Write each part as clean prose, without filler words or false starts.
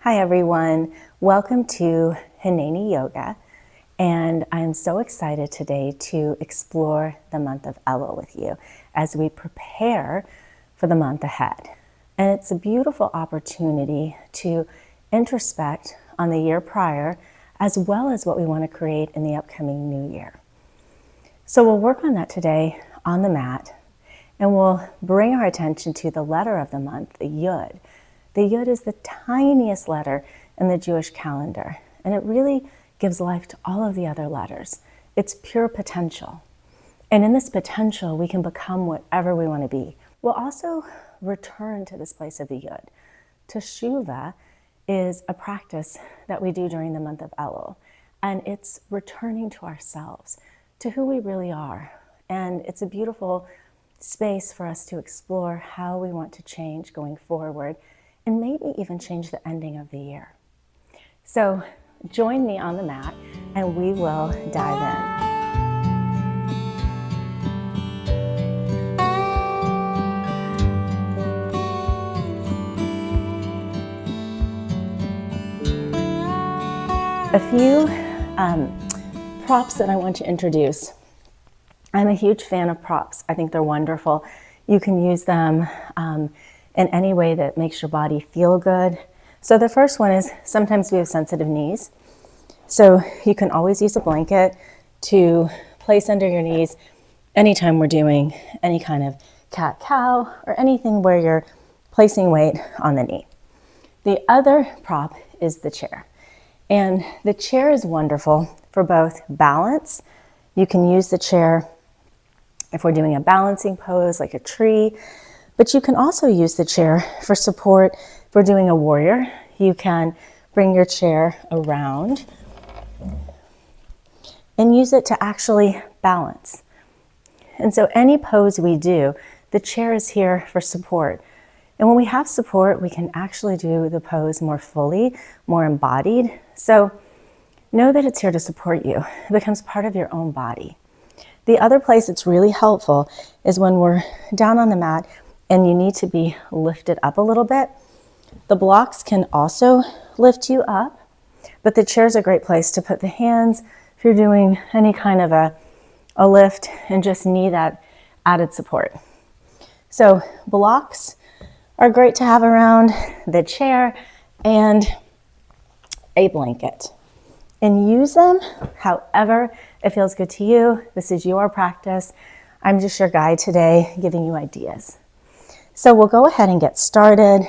Hi everyone, welcome to Hineni Yoga, and I'm so excited today to explore the month of Elul with you as we prepare for the month ahead. And it's a beautiful opportunity to introspect on the year prior as well as what we want to create in the upcoming new year. So we'll work on that today on the mat, and we'll bring our attention to the letter of the month, the Yud. The Yud is the tiniest letter in the Jewish calendar, and it really gives life to all of the other letters. It's pure potential. And in this potential, we can become whatever we want to be. We'll also return to this place of the Yud. Teshuvah is a practice that we do during the month of Elul, and it's returning to ourselves, to who we really are. And it's a beautiful space for us to explore how we want to change going forward, and maybe even change the ending of the year. So join me on the mat and we will dive in. A few props that I want to introduce. I'm a huge fan of props. I think they're wonderful. You can use them in any way that makes your body feel good. So the first one is sometimes we have sensitive knees. So you can always use a blanket to place under your knees anytime we're doing any kind of cat-cow or anything where you're placing weight on the knee. The other prop is the chair. And the chair is wonderful for both balance. You can use the chair if we're doing a balancing pose like a tree, but you can also use the chair for support. If we're doing a warrior, you can bring your chair around and use it to actually balance. And so any pose we do, the chair is here for support. And when we have support, we can actually do the pose more fully, more embodied. So know that it's here to support you. It becomes part of your own body. The other place it's really helpful is when we're down on the mat and you need to be lifted up a little bit. The blocks can also lift you up, but the chair is a great place to put the hands if you're doing any kind of a lift and just need that added support. So blocks are great to have around the chair and a blanket. And use them however it feels good to you. This is your practice. I'm just your guide today, giving you ideas. So we'll go ahead and get started.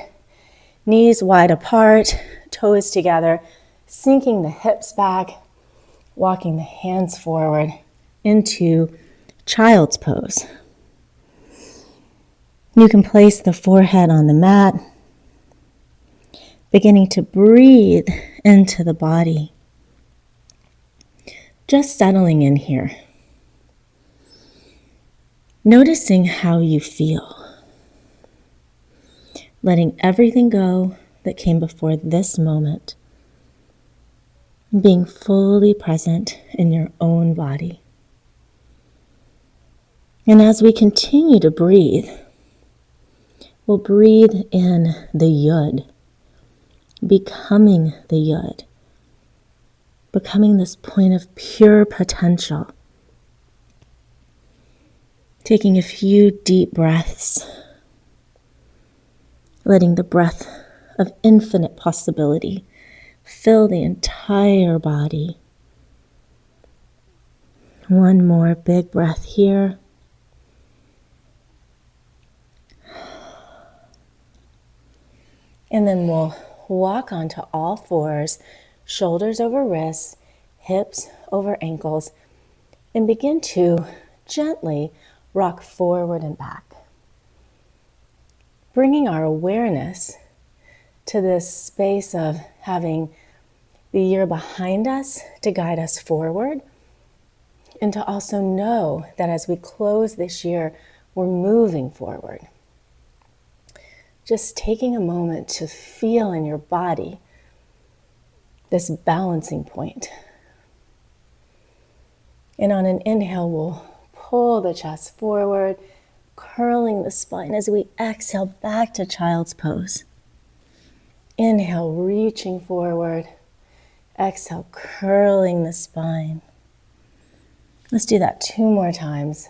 Knees wide apart, toes together, sinking the hips back, walking the hands forward into child's pose. You can place the forehead on the mat, beginning to breathe into the body. Just settling in here. Noticing how you feel. Letting everything go that came before this moment. Being fully present in your own body. And as we continue to breathe, we'll breathe in the Yud, becoming the Yud. Becoming this point of pure potential. Taking a few deep breaths, letting the breath of infinite possibility fill the entire body. One more big breath here. And then we'll walk onto all fours, shoulders over wrists, hips over ankles, and begin to gently rock forward and back. Bringing our awareness to this space of having the year behind us to guide us forward, and to also know that as we close this year, we're moving forward. Just taking a moment to feel in your body this balancing point. And on an inhale, we'll pull the chest forward, curling the spine as we exhale back to child's pose. Inhale, reaching forward. Exhale, curling the spine. Let's do that 2 more times.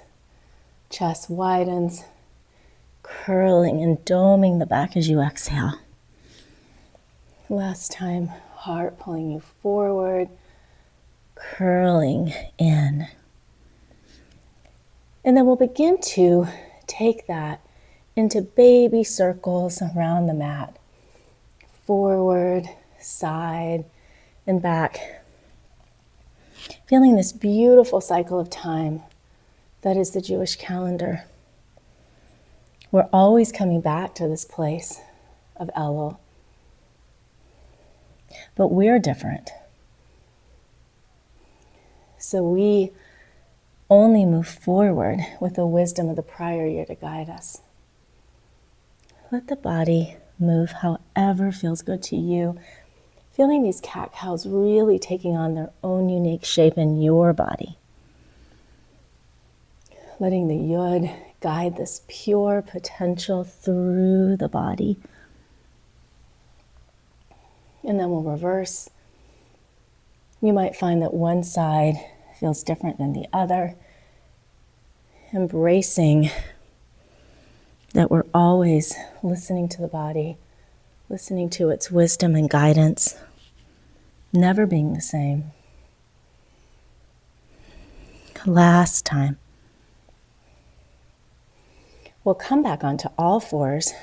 Chest widens, curling and doming the back as you exhale. Last time, heart pulling you forward, curling in. And then we'll begin to take that into baby circles around the mat. Forward, side, and back. Feeling this beautiful cycle of time that is the Jewish calendar. We're always coming back to this place of Elul. But we're different. So we only move forward with the wisdom of the prior year to guide us. Let the body move however feels good to you. Feeling these cat-cows really taking on their own unique shape in your body. Letting the yod guide this pure potential through the body. And then we'll reverse. You might find that one side feels different than the other. Embracing that we're always listening to the body, listening to its wisdom and guidance, never being the same. Last time. We'll come back onto all fours.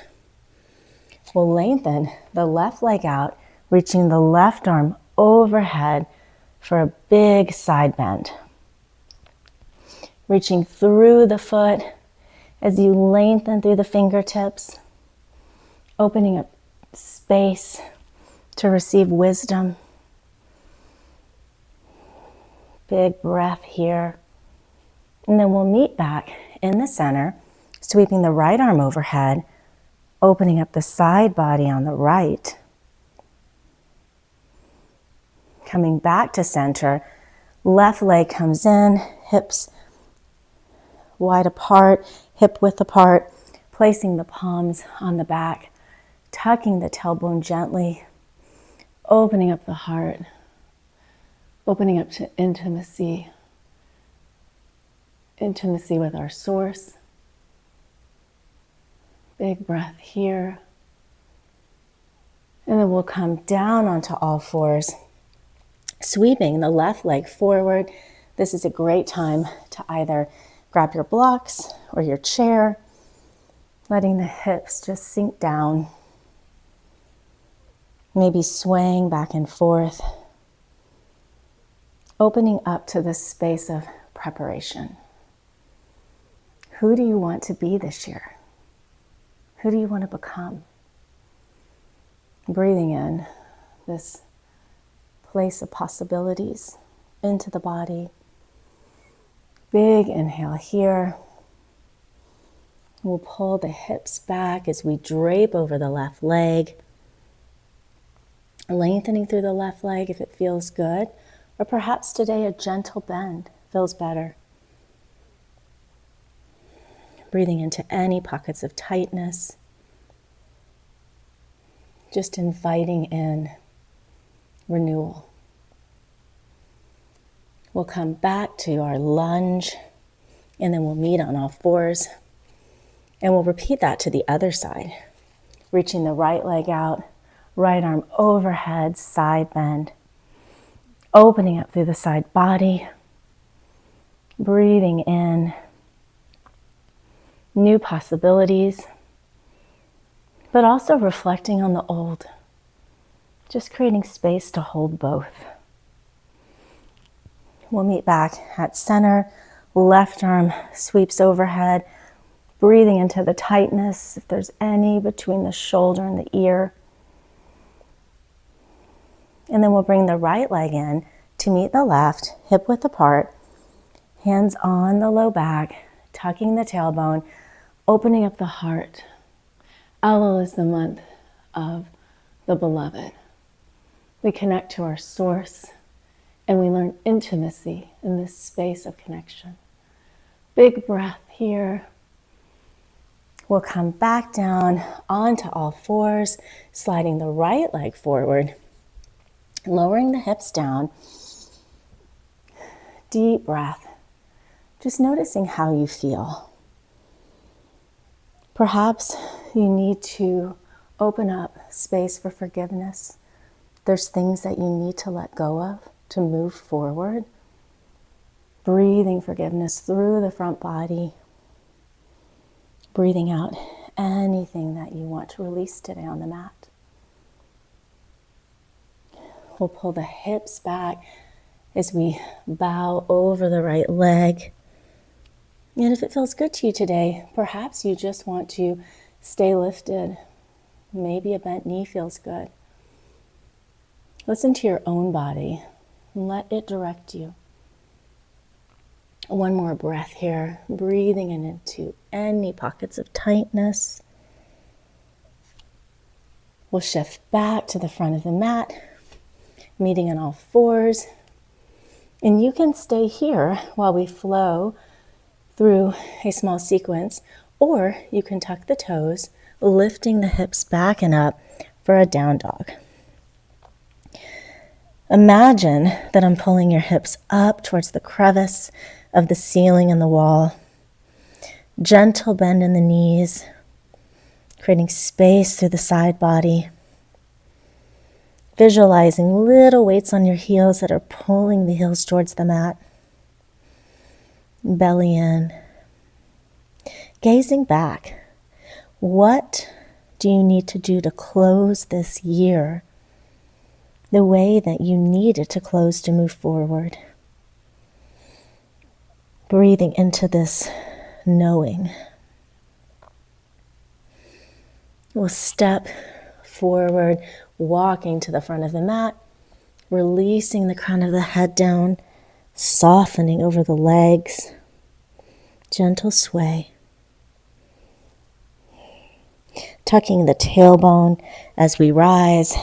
We'll lengthen the left leg out, reaching the left arm overhead for a big side bend. Reaching through the foot as you lengthen through the fingertips, opening up space to receive wisdom. Big breath here. And then we'll meet back in the center, sweeping the right arm overhead, opening up the side body on the right. Coming back to center, left leg comes in, hips wide apart, hip width apart, placing the palms on the back, tucking the tailbone gently, opening up the heart, opening up to intimacy with our source. Big breath here. And then we'll come down onto all fours, sweeping the left leg forward. This is a great time to either grab your blocks or your chair, letting the hips just sink down. Maybe swaying back and forth, opening up to this space of preparation. Who do you want to be this year? Who do you want to become? Breathing in this place of possibilities into the body. Big inhale here. We'll pull the hips back as we drape over the left leg. Lengthening through the left leg if it feels good. Or perhaps today a gentle bend feels better. Breathing into any pockets of tightness. Just inviting in renewal. We'll come back to our lunge, and then we'll meet on all fours. And we'll repeat that to the other side. Reaching the right leg out, right arm overhead, side bend. Opening up through the side body. Breathing in new possibilities, but also reflecting on the old. Just creating space to hold both. We'll meet back at center. Left arm sweeps overhead, breathing into the tightness, if there's any, between the shoulder and the ear. And then we'll bring the right leg in to meet the left, hip width apart, hands on the low back, tucking the tailbone, opening up the heart. Elul is the month of the beloved. We connect to our source, and we learn intimacy in this space of connection. Big breath here. We'll come back down onto all fours, sliding the right leg forward, lowering the hips down. Deep breath, just noticing how you feel. Perhaps you need to open up space for forgiveness. There's things that you need to let go of to move forward. Breathing forgiveness through the front body. Breathing out anything that you want to release today on the mat. We'll pull the hips back as we bow over the right leg. And if it feels good to you today, perhaps you just want to stay lifted. Maybe a bent knee feels good. Listen to your own body and let it direct you. One more breath here, breathing into any pockets of tightness. We'll shift back to the front of the mat, meeting on all fours. And you can stay here while we flow through a small sequence, or you can tuck the toes, lifting the hips back and up for a down dog. Imagine that I'm pulling your hips up towards the crevice of the ceiling and the wall. Gentle bend in the knees, creating space through the side body. Visualizing little weights on your heels that are pulling the heels towards the mat. Belly in. Gazing back. What do you need to do to close this year the way that you need it to close to move forward? Breathing into this knowing. We'll step forward, walking to the front of the mat, releasing the crown of the head down, softening over the legs, gentle sway. Tucking the tailbone as we rise.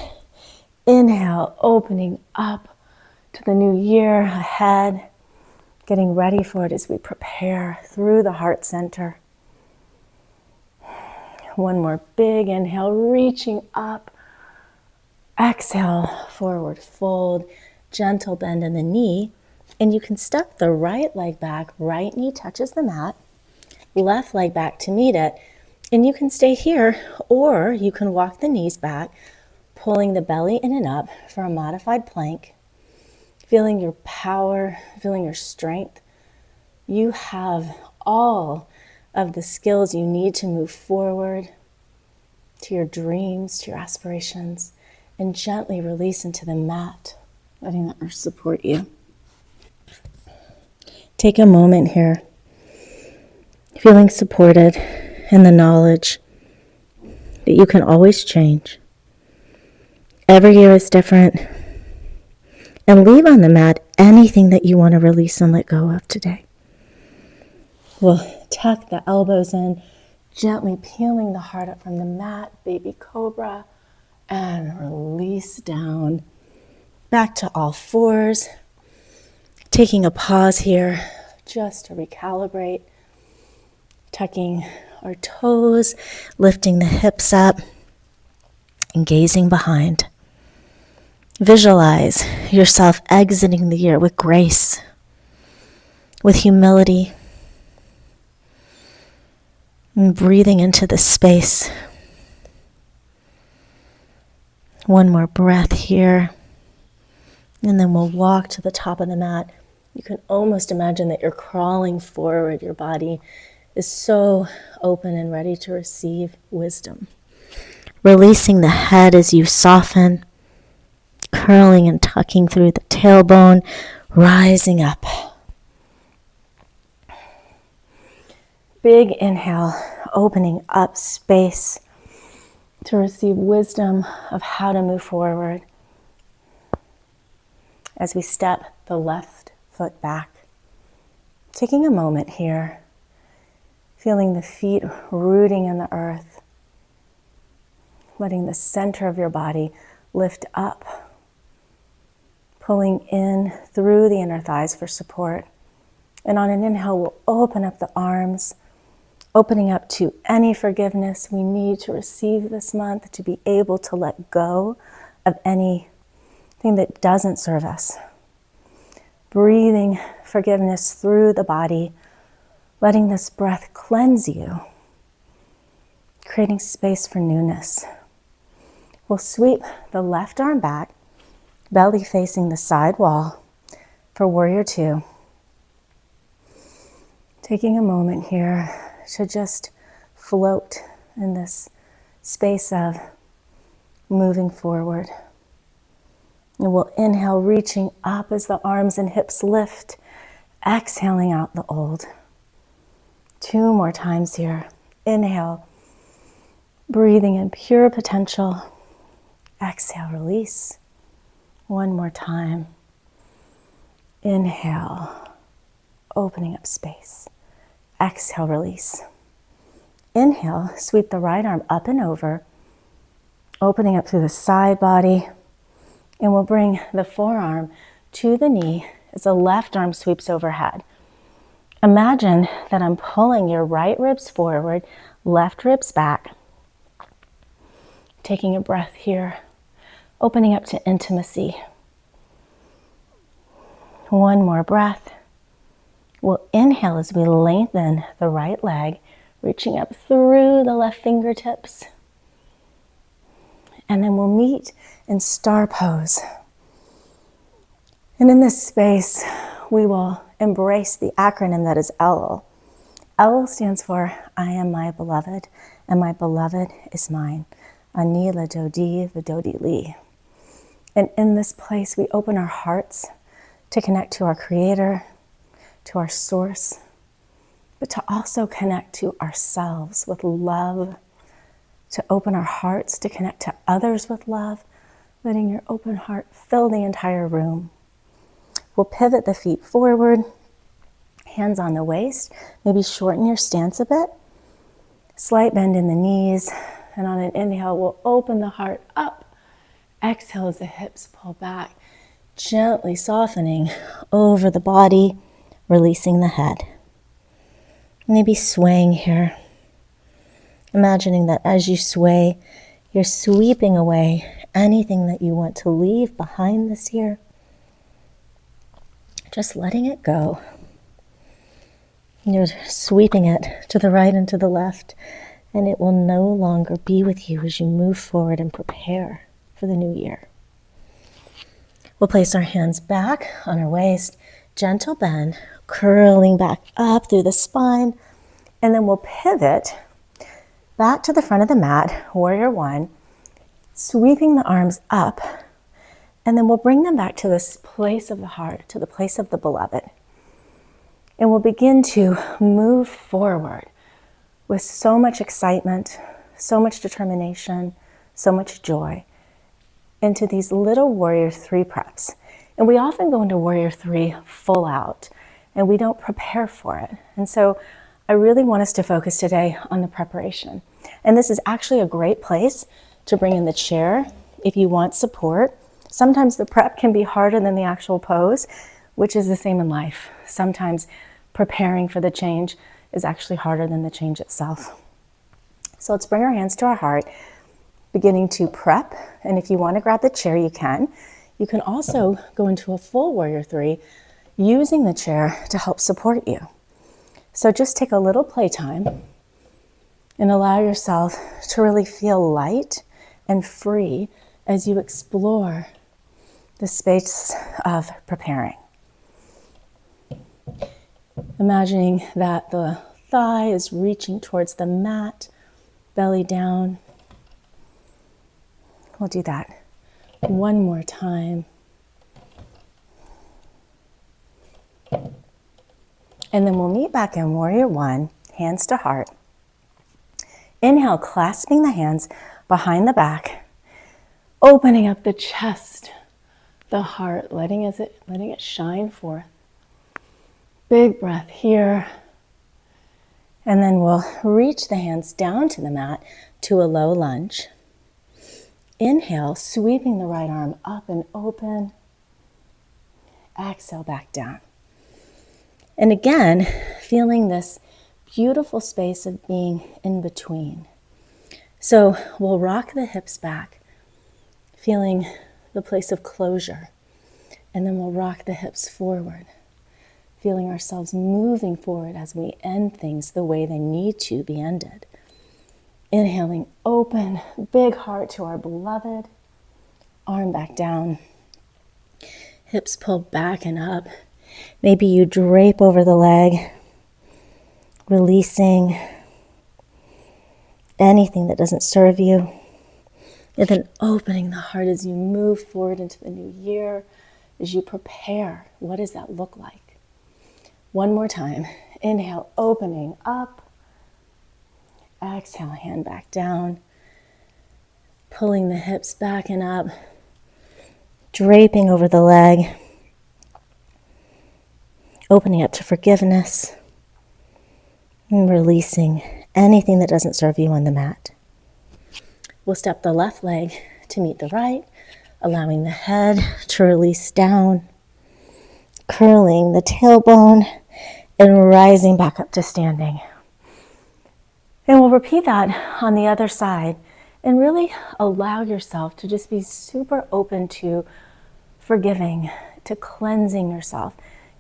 Inhale, opening up to the new year ahead, getting ready for it as we prepare through the heart center. One more big inhale, reaching up. Exhale, forward fold, gentle bend in the knee. And you can step the right leg back, right knee touches the mat, left leg back to meet it. And you can stay here, or you can walk the knees back, pulling the belly in and up for a modified plank. Feeling your power, feeling your strength. You have all of the skills you need to move forward to your dreams, to your aspirations, and gently release into the mat, letting that earth support you. Take a moment here, feeling supported in the knowledge that you can always change. Every year is different. And leave on the mat anything that you want to release and let go of today. We'll tuck the elbows in, gently peeling the heart up from the mat, baby cobra, and release down. Back to all fours. Taking a pause here just to recalibrate. Tucking our toes, lifting the hips up, and gazing behind. Visualize yourself exiting the year with grace, with humility, and breathing into the space. One more breath here, and then we'll walk to the top of the mat. You can almost imagine that you're crawling forward. Your body is so open and ready to receive wisdom. Releasing the head as you soften, curling and tucking through the tailbone, rising up. Big inhale, opening up space to receive wisdom of how to move forward. As we step the left foot back, taking a moment here, feeling the feet rooting in the earth, letting the center of your body lift up, pulling in through the inner thighs for support. And on an inhale, we'll open up the arms, Opening up to any forgiveness we need to receive this month to be able to let go of anything that doesn't serve us. Breathing forgiveness through the body, letting this breath cleanse you, creating space for newness. We'll sweep the left arm back, belly facing the side wall for Warrior Two. Taking a moment here to just float in this space of moving forward. And we'll inhale, reaching up as the arms and hips lift, exhaling out the old. 2 more times here. Inhale, breathing in pure potential. Exhale, release. 1 more time. Inhale, opening up space. Exhale, release. Inhale, sweep the right arm up and over, opening up through the side body. And we'll bring the forearm to the knee as the left arm sweeps overhead. Imagine that I'm pulling your right ribs forward, left ribs back. Taking a breath here, opening up to intimacy. 1 more breath. We'll inhale as we lengthen the right leg, reaching up through the left fingertips. And then we'll meet in star pose. And in this space, we will embrace the acronym that is Elul. Elul stands for I am my beloved, and my beloved is mine. Ani l'dodi v'dodi li. And in this place, we open our hearts to connect to our Creator, to our source, but to also connect to ourselves with love, to open our hearts to connect to others with love, letting your open heart fill the entire room. We'll pivot the feet forward, hands on the waist, maybe shorten your stance a bit, slight bend in the knees, and on an inhale, we'll open the heart up. Exhale as the hips pull back, gently softening over the body, releasing the head. Maybe swaying here. Imagining that as you sway, you're sweeping away anything that you want to leave behind this year. Just letting it go. You're sweeping it to the right and to the left, and it will no longer be with you as you move forward and prepare for the new year. We'll place our hands back on our waist, gentle bend, curling back up through the spine, and then we'll pivot back to the front of the mat, Warrior One, sweeping the arms up, and then we'll bring them back to this place of the heart, to the place of the beloved. And we'll begin to move forward with so much excitement, so much determination, so much joy into these little Warrior Three preps. And we often go into Warrior Three full out, and we don't prepare for it. And so I really want us to focus today on the preparation. And this is actually a great place to bring in the chair if you want support. Sometimes the prep can be harder than the actual pose, which is the same in life. Sometimes preparing for the change is actually harder than the change itself. So let's bring our hands to our heart, beginning to prep. And if you want to grab the chair, you can. You can also go into a full Warrior Three using the chair to help support you. So just take a little playtime and allow yourself to really feel light and free as you explore the space of preparing. Imagining that the thigh is reaching towards the mat, belly down. We'll do that 1 more time. And then we'll meet back in Warrior One, hands to heart. Inhale, clasping the hands behind the back, opening up the chest, the heart, letting it shine forth. Big breath here. And then we'll reach the hands down to the mat to a low lunge. Inhale, sweeping the right arm up and open. Exhale, back down. And again, feeling this beautiful space of being in between. So we'll rock the hips back, feeling the place of closure. And then we'll rock the hips forward, feeling ourselves moving forward as we end things the way they need to be ended. Inhaling, open, big heart to our beloved. Arm back down. Hips pulled back and up. Maybe you drape over the leg, releasing anything that doesn't serve you. And then opening the heart as you move forward into the new year, as you prepare. What does that look like? One more time. Inhale, opening up. Exhale, hand back down. Pulling the hips back and up. Draping over the leg. Opening up to forgiveness. And releasing anything that doesn't serve you on the mat. We'll step the left leg to meet the right, allowing the head to release down, curling the tailbone, and rising back up to standing. And we'll repeat that on the other side, and really allow yourself to just be super open to forgiving, to cleansing yourself.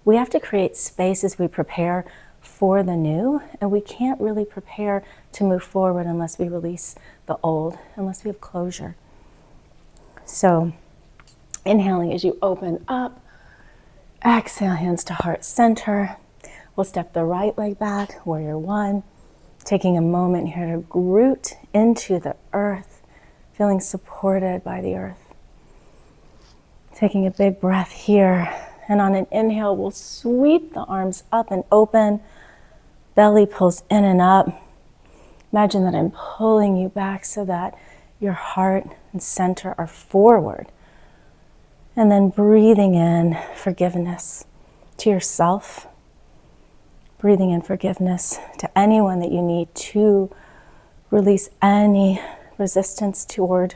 We have to create space as we prepare for the new, and we can't really prepare to move forward unless we release the old, unless we have closure. So inhaling as you open up, exhale, hands to heart center. We'll step the right leg back, warrior one, taking a moment here to root into the earth, feeling supported by the earth. Taking a big breath here, and on an inhale, we'll sweep the arms up and open, belly pulls in and up. Imagine that I'm pulling you back so that your heart and center are forward. And then breathing in forgiveness to yourself. Breathing in forgiveness to anyone that you need to release any resistance toward.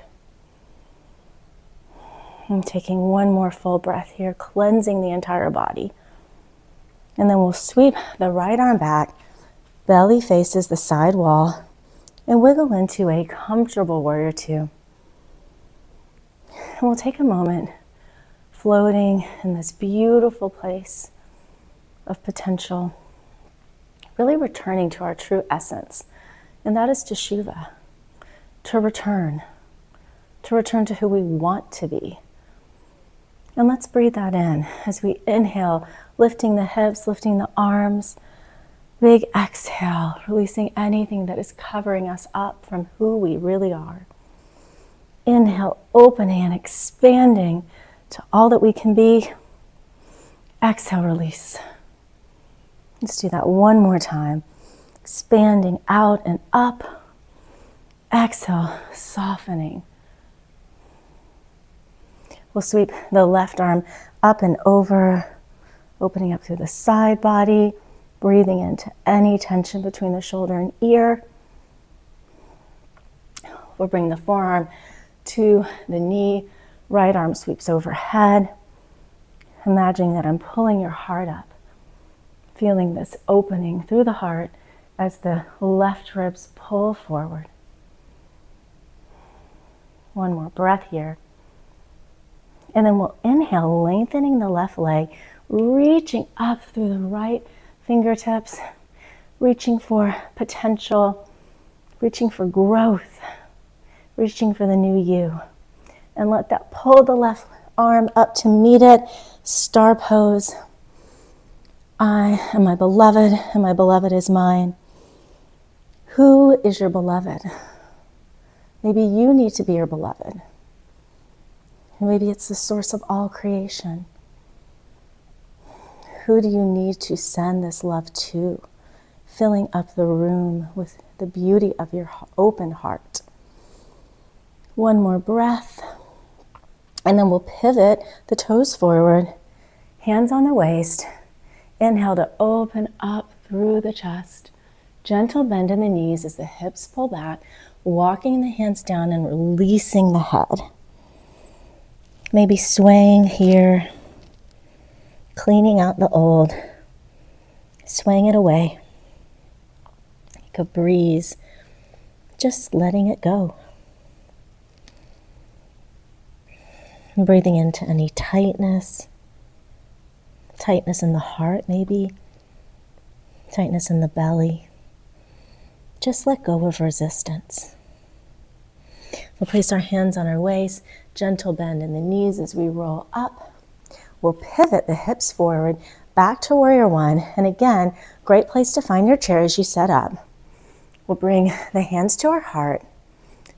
And taking one more full breath here, cleansing the entire body. And then we'll sweep the right arm back, belly faces the side wall, and wiggle into a comfortable warrior two. And we'll take a moment floating in this beautiful place of potential, really returning to our true essence, and that is teshuva, to return to who we want to be. And let's breathe that in as we inhale, lifting the hips, lifting the arms. Big exhale, releasing anything that is covering us up from who we really are. Inhale, opening and expanding to all that we can be. Exhale, release. Let's do that one more time. Expanding out and up. Exhale, softening. We'll sweep the left arm up and over, opening up through the side body, breathing into any tension between the shoulder and ear. We'll bring the forearm to the knee, right arm sweeps overhead. Imagining that I'm pulling your heart up, feeling this opening through the heart as the left ribs pull forward. One more breath here. And then we'll inhale, lengthening the left leg, reaching up through the right fingertips, reaching for potential, reaching for growth, reaching for the new you. And let that pull the left arm up to meet it, star pose. I am my beloved, and my beloved is mine. Who is your beloved? Maybe you need to be your beloved. And maybe it's the source of all creation. Who do you need to send this love to? Filling up the room with the beauty of your open heart. One more breath. And then we'll pivot the toes forward, hands on the waist. Inhale to open up through the chest. Gentle bend in the knees as the hips pull back, walking the hands down and releasing the head. Maybe swaying here, cleaning out the old, swaying it away. like a breeze, just letting it go. And breathing into any tightness in the heart maybe, tightness in the belly. Just let go of resistance. We'll place our hands on our waist, gentle bend in the knees as we roll up. We'll pivot the hips forward, back to warrior one. And again, great place to find your chair as you set up. We'll bring the hands to our heart,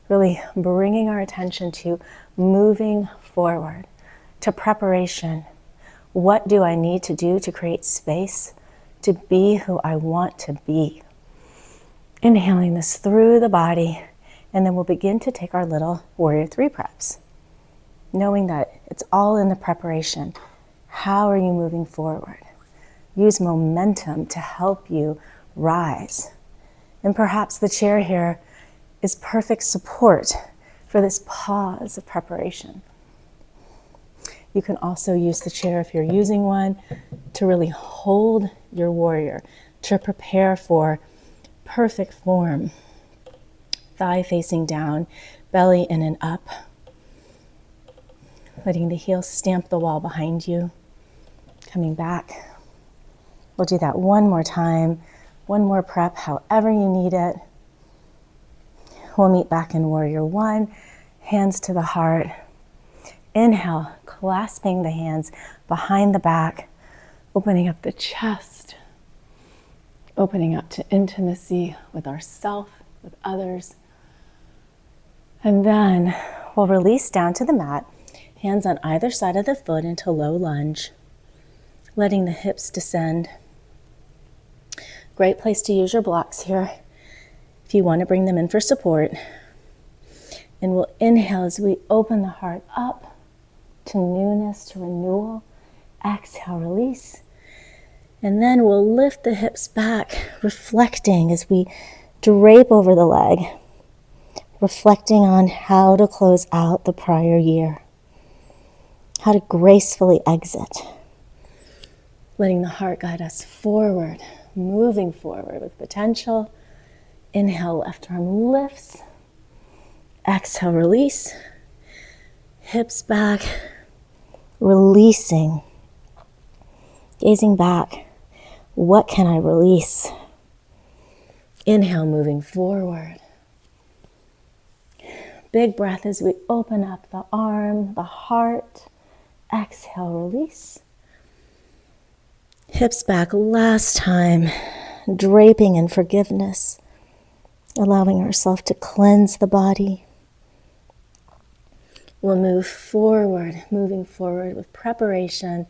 really bringing our attention to moving forward, to preparation. What do I need to do to create space to be who I want to be? Inhaling this through the body, and then we'll begin to take our little warrior three preps, knowing that it's all in the preparation. How are you moving forward? Use momentum to help you rise. And perhaps the chair here is perfect support for this pause of preparation. You can also use the chair, if you're using one, to really hold your warrior, to prepare for perfect form. Thigh facing down, belly in and up. Letting the heels stamp the wall behind you. Coming back. We'll do that one more time, one more prep, however you need it. We'll meet back in warrior one, hands to the heart. Inhale, clasping the hands behind the back, opening up the chest, opening up to intimacy with ourselves, with others. And then we'll release down to the mat, hands on either side of the foot into low lunge, letting the hips descend. Great place to use your blocks here if you want to bring them in for support. And we'll inhale as we open the heart up to newness, to renewal. Exhale, release. And then we'll lift the hips back, reflecting as we drape over the leg, reflecting on how to close out the prior year, how to gracefully exit, letting the heart guide us forward, moving forward with potential. Inhale, left arm lifts. Exhale, release. Hips back, releasing, gazing back. What can I release? Inhale, moving forward. Big breath as we open up the arm, the heart. Exhale, release. Hips back last time, draping in forgiveness, allowing ourselves to cleanse the body. We'll move forward, moving forward with preparation,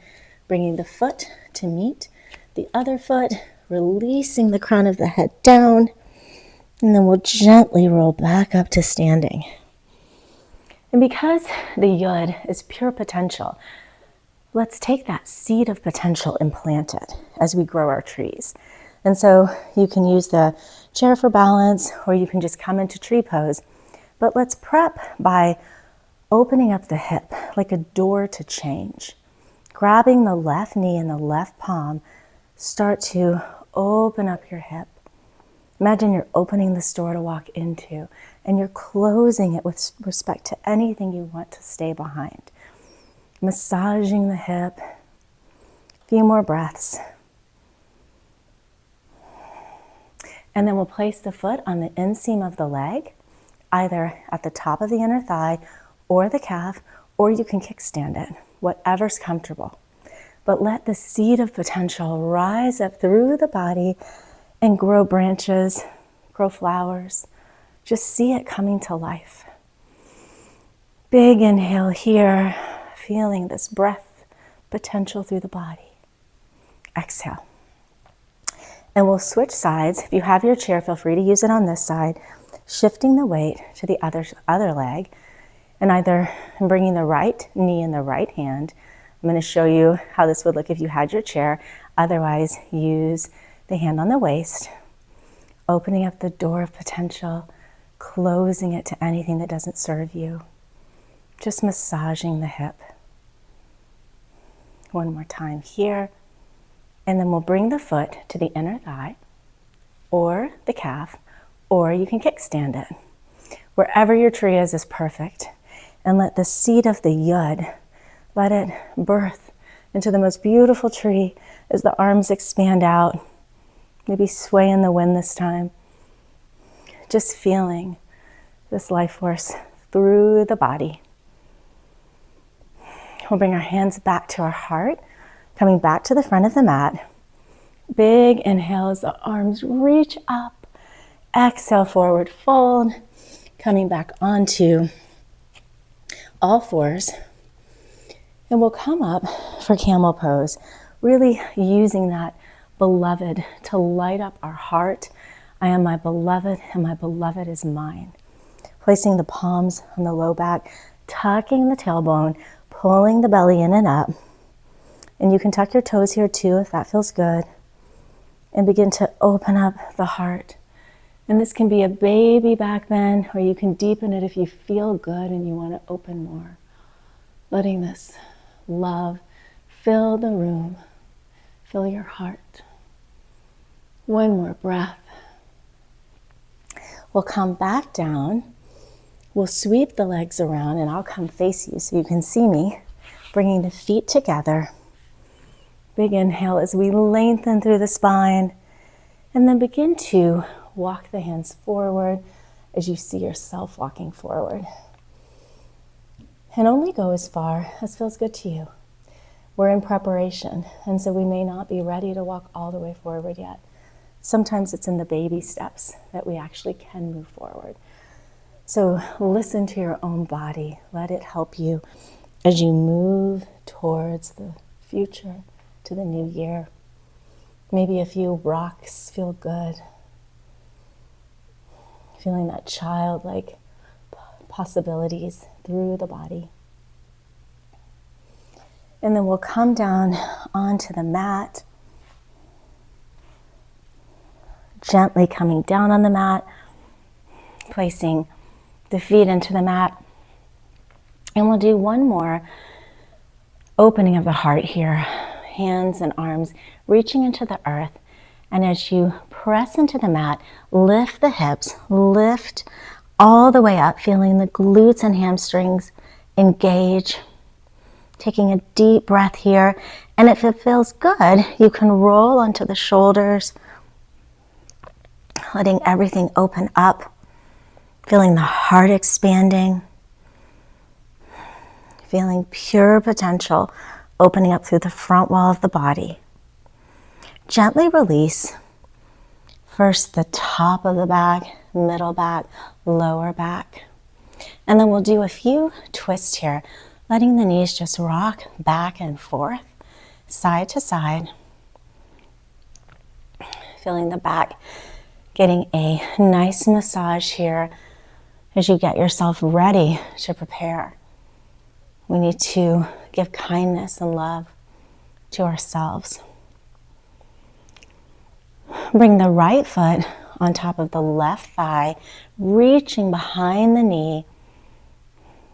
bringing the foot to meet the other foot, releasing the crown of the head down, and then we'll gently roll back up to standing. And because the Yud is pure potential, let's take that seed of potential and plant it as we grow our trees. And so you can use the chair for balance, or you can just come into tree pose. But let's prep by opening up the hip like a door to change. Grabbing the left knee and the left palm, start to open up your hip. Imagine you're opening this door to walk into, and you're closing it with respect to anything you want to stay behind. Massaging the hip. A few more breaths. And then we'll place the foot on the inseam of the leg, either at the top of the inner thigh or the calf, or you can kickstand it, whatever's comfortable. But let the seed of potential rise up through the body and grow branches, grow flowers. Just see it coming to life. Big inhale here, feeling this breath potential through the body. Exhale. And we'll switch sides. If you have your chair, feel free to use it on this side, shifting the weight to the other leg, and either bringing the right knee in the right hand. I'm going to show you how this would look if you had your chair. Otherwise, use the hand on the waist, opening up the door of potential, closing it to anything that doesn't serve you. Just massaging the hip. One more time here. And then we'll bring the foot to the inner thigh. or the calf, or you can kickstand it. Wherever your tree is perfect. And let the seed of the yud, let it birth into the most beautiful tree as the arms expand out. Maybe sway in the wind this time. Just feeling this life force through the body. We'll bring our hands back to our heart, coming back to the front of the mat. Big inhale as the arms reach up. Exhale, forward fold. Coming back onto all fours. And we'll come up for camel pose, really using that beloved to light up our heart. I am my beloved and my beloved is mine. Placing the palms on the low back, tucking the tailbone, pulling the belly in and up. And you can tuck your toes here too if that feels good. And begin to open up the heart. And this can be a baby back bend, or you can deepen it if you feel good and you want to open more. Letting this love fill the room, fill your heart. One more breath. We'll come back down. We'll sweep the legs around, and I'll come face you so you can see me, bringing the feet together. Big inhale as we lengthen through the spine, and then begin to walk the hands forward as you see yourself walking forward. And only go as far as feels good to you. We're in preparation, and so we may not be ready to walk all the way forward yet. Sometimes it's in the baby steps that we actually can move forward. So listen to your own body. Let it help you as you move towards the future, to the new year. Maybe a few rocks feel good. Feeling that childlike possibilities through the body. And then we'll come down onto the mat. Gently coming down on the mat, placing the feet into the mat. And we'll do one more opening of the heart here. Hands and arms reaching into the earth. And as you press into the mat, lift the hips, lift all the way up, feeling the glutes and hamstrings engage. Taking a deep breath here. And if it feels good, you can roll onto the shoulders, letting everything open up, feeling the heart expanding, feeling pure potential opening up through the front wall of the body. Gently release first the top of the back, middle back, lower back. And then we'll do a few twists here, letting the knees just rock back and forth, side to side. Feeling the back getting a nice massage here as you get yourself ready to prepare. We need to give kindness and love to ourselves. Bring the right foot on top of the left thigh, reaching behind the knee,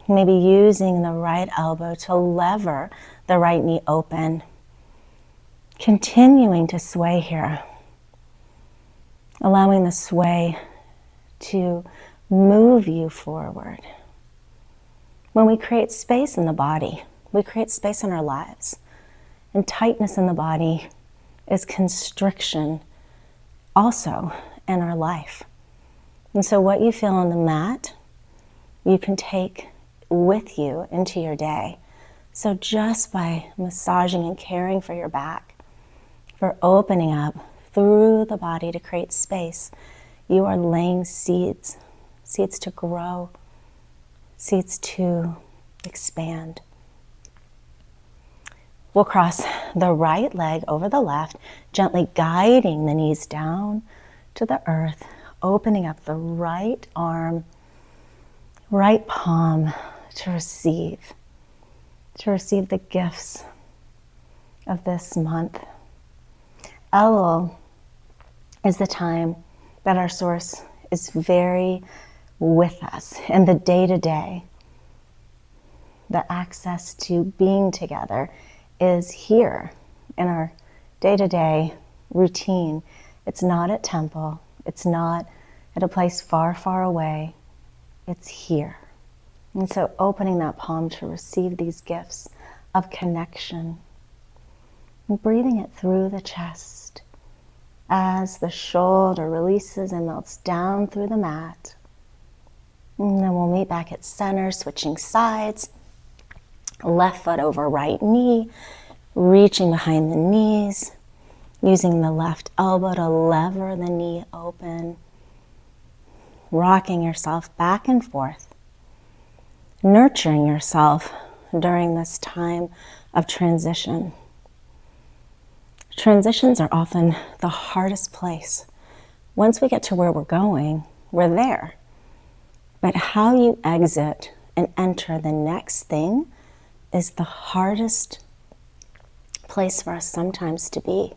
maybe using the right elbow to lever the right knee open. Continuing to sway here, allowing the sway to move you forward. When we create space in the body, we create space in our lives. And tightness in the body is constriction also in our life. And so what you feel on the mat, you can take with you into your day. So just by massaging and caring for your back, for opening up through the body to create space, you are laying seeds to grow, seeds to expand. We'll cross the right leg over the left, gently guiding the knees down to the earth, opening up the right arm, right palm to receive the gifts of this month. Elul is the time that our source is very with us in the day-to-day. The access to being together is here in our day-to-day routine. It's not at temple, It's not at a place far, far away. It's here. And so opening that palm to receive these gifts of connection and breathing it through the chest as the shoulder releases and melts down through the mat. And then we'll meet back at center, switching sides. Left foot over right knee, reaching behind the knees, using the left elbow to lever the knee open, rocking yourself back and forth, nurturing yourself during this time of transition. Transitions are often the hardest place. Once we get to where we're going, we're there. But how you exit and enter the next thing is the hardest place for us sometimes to be.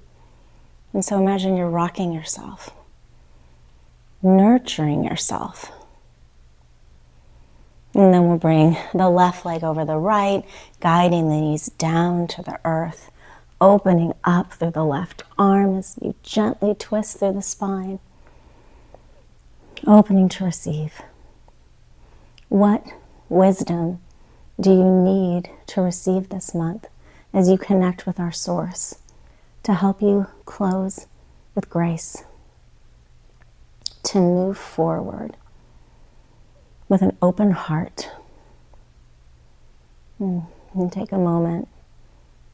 And so imagine you're rocking yourself, nurturing yourself. And then we'll bring the left leg over the right, guiding the knees down to the earth, opening up through the left arm as you gently twist through the spine, opening to receive. What wisdom do you need to receive this month as you connect with our source to help you close with grace, to move forward with an open heart? And take a moment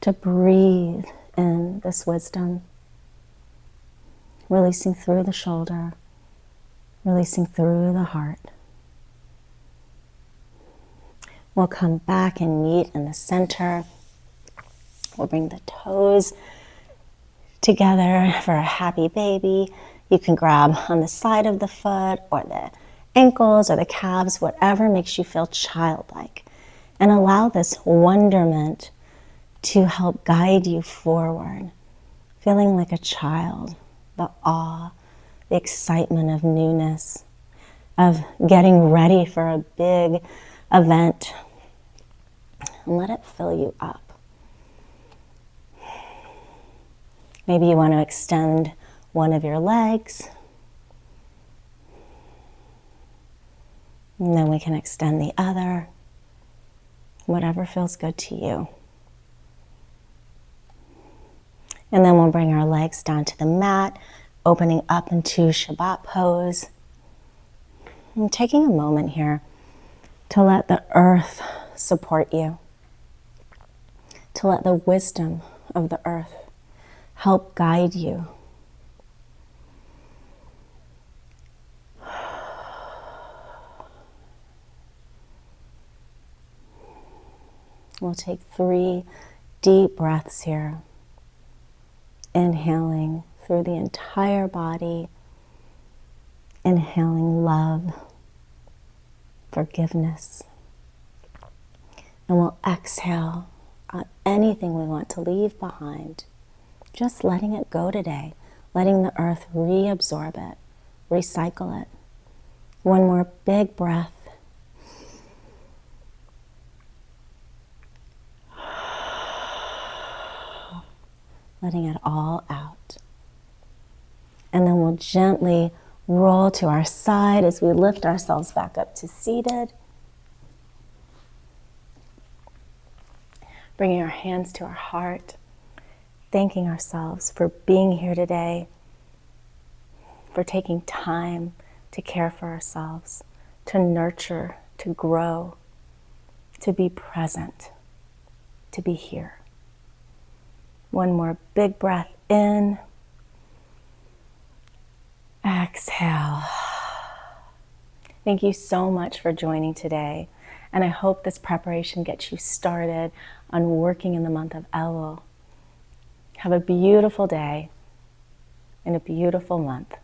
to breathe in this wisdom, releasing through the shoulder, releasing through the heart. We'll come back and meet in the center. We'll bring the toes together for a happy baby. You can grab on the side of the foot or the ankles or the calves, whatever makes you feel childlike. And allow this wonderment to help guide you forward, feeling like a child, the awe, the excitement of newness, of getting ready for a big event. And let it fill you up. Maybe you want to extend one of your legs. And then we can extend the other. Whatever feels good to you. And then we'll bring our legs down to the mat, opening up into Shabbat pose. And taking a moment here to let the earth support you. To let the wisdom of the earth help guide you. We'll take 3 deep breaths here. Inhaling through the entire body. Inhaling love, forgiveness. And we'll exhale anything we want to leave behind. Just letting it go today. Letting the earth reabsorb it, recycle it. One more big breath. Letting it all out. And then we'll gently roll to our side as we lift ourselves back up to seated. Bringing our hands to our heart, thanking ourselves for being here today, for taking time to care for ourselves, to nurture, to grow, to be present, to be here. One more big breath in. Exhale. Thank you so much for joining today. And I hope this preparation gets you started on working in the month of Elul. Have a beautiful day and a beautiful month.